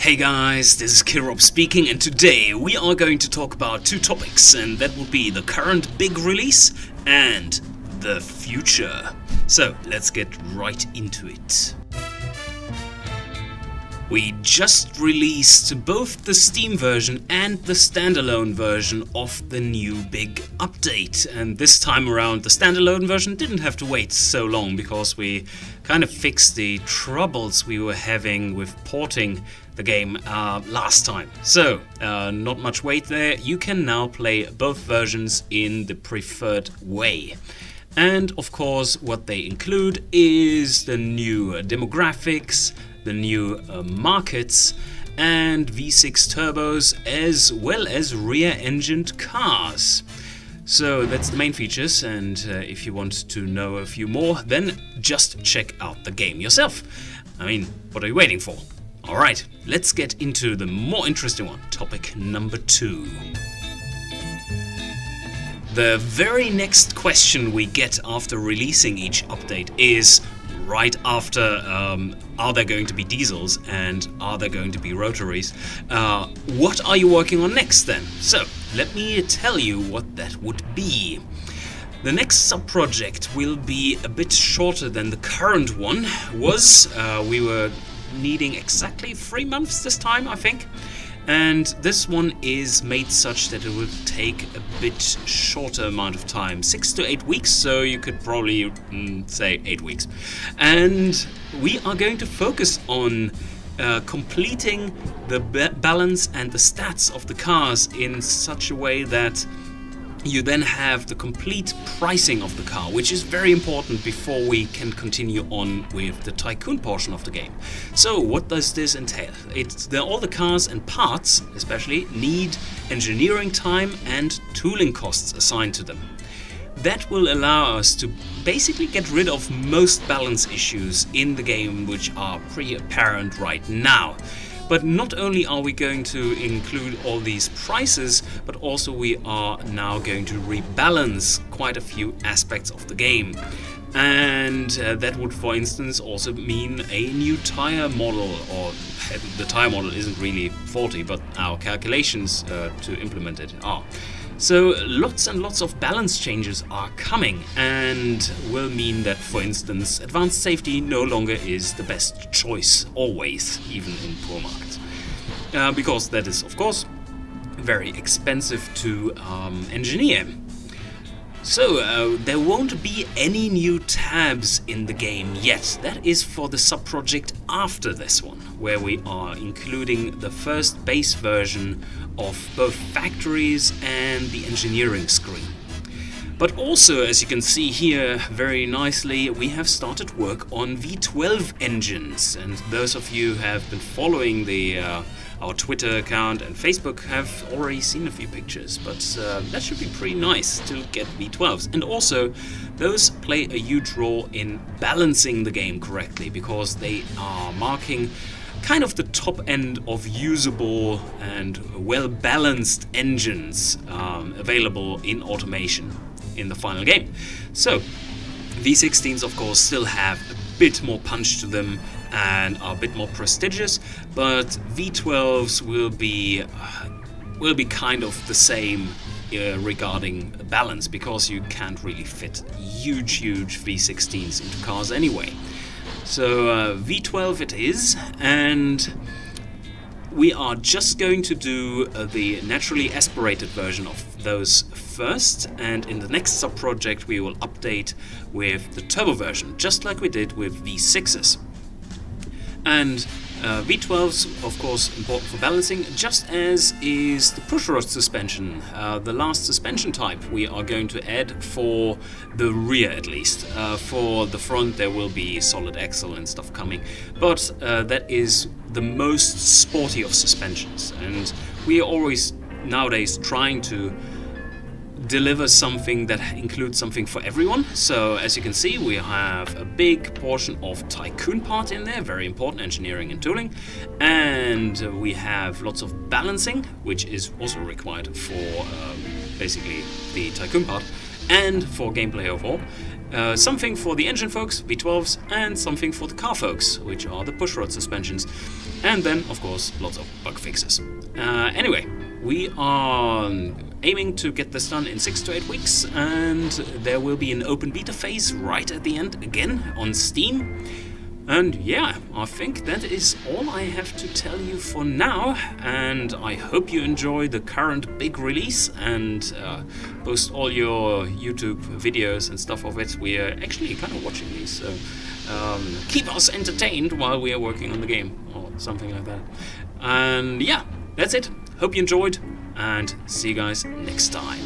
Hey guys, this is Killrob speaking, and today we are going to talk about two topics, and that will be the current big release and the future. So let's get right into it. We just released both the Steam version and the standalone version of the new big update, and this time around the standalone version didn't have to wait so long because we kind of fixed the troubles we were having with porting the game last time. So not much wait there, you can now play both versions in the preferred way. And of course what they include is the new demographics, the new markets, and V6 turbos, as well as rear-engined cars. So that's the main features, and if you want to know a few more, then just check out the game yourself. I mean, what are you waiting for? Alright, let's get into the more interesting one, topic number 2. The very next question we get after releasing each update is, right after, are there going to be diesels and are there going to be rotaries? What are you working on next then? So, let me tell you what that would be. The next sub-project will be a bit shorter than the current one was. We were needing exactly 3 months this time, I think. And this one is made such that it will take a bit shorter amount of time, 6 to 8 weeks, so you could probably say 8 weeks. And we are going to focus on completing the balance and the stats of the cars in such a way that you then have the complete pricing of the car, which is very important before we can continue on with the Tycoon portion of the game. So what does this entail? All the cars and parts especially need engineering time and tooling costs assigned to them. That will allow us to basically get rid of most balance issues in the game, which are pretty apparent right now. But not only are we going to include all these prices, but also we are now going to rebalance quite a few aspects of the game. And that would, for instance, also mean a new tire model, or the tire model isn't really faulty, but our calculations to implement it are. So lots and lots of balance changes are coming, and will mean that, for instance, advanced safety no longer is the best choice always, even in poor markets. Because that is, of course, very expensive to engineer. So there won't be any new tabs in the game yet. That is for the sub-project after this one, where we are including the first base version of both factories and the engineering screen. But also, as you can see here very nicely, we have started work on V12 engines, and those of you who have been following our Twitter account and Facebook have already seen a few pictures, but that should be pretty nice to get V12s. And also, those play a huge role in balancing the game correctly, because they are marking kind of the top end of usable and well-balanced engines available in automation in the final game. So, V16s of course still have a bit more punch to them and are a bit more prestigious, but V12s will be kind of the same regarding balance, because you can't really fit huge V16s into cars anyway. So V12 it is, and we are just going to do the naturally aspirated version of those first, and in the next sub-project we will update with the turbo version, just like we did with V6s. And V12s, of course, important for balancing, just as is the pushrod suspension, the last suspension type we are going to add for the rear at least. For the front there will be solid axle and stuff coming, but that is the most sporty of suspensions, and we are always nowadays trying to deliver something that includes something for everyone. So as you can see, we have a big portion of Tycoon part in there, very important, engineering and tooling, and we have lots of balancing, which is also required for basically the Tycoon part and for gameplay overall. Something for the engine folks, V12s, and something for the car folks, which are the pushrod suspensions. And then, of course, lots of bug fixes. Anyway, we are aiming to get this done in 6 to 8 weeks, and there will be an open beta phase right at the end again on Steam. And yeah, I think that is all I have to tell you for now, and I hope you enjoy the current big release and post all your YouTube videos and stuff of it. We are actually kind of watching these, so keep us entertained while we are working on the game, or something like that. And yeah, that's it. Hope you enjoyed, and see you guys next time.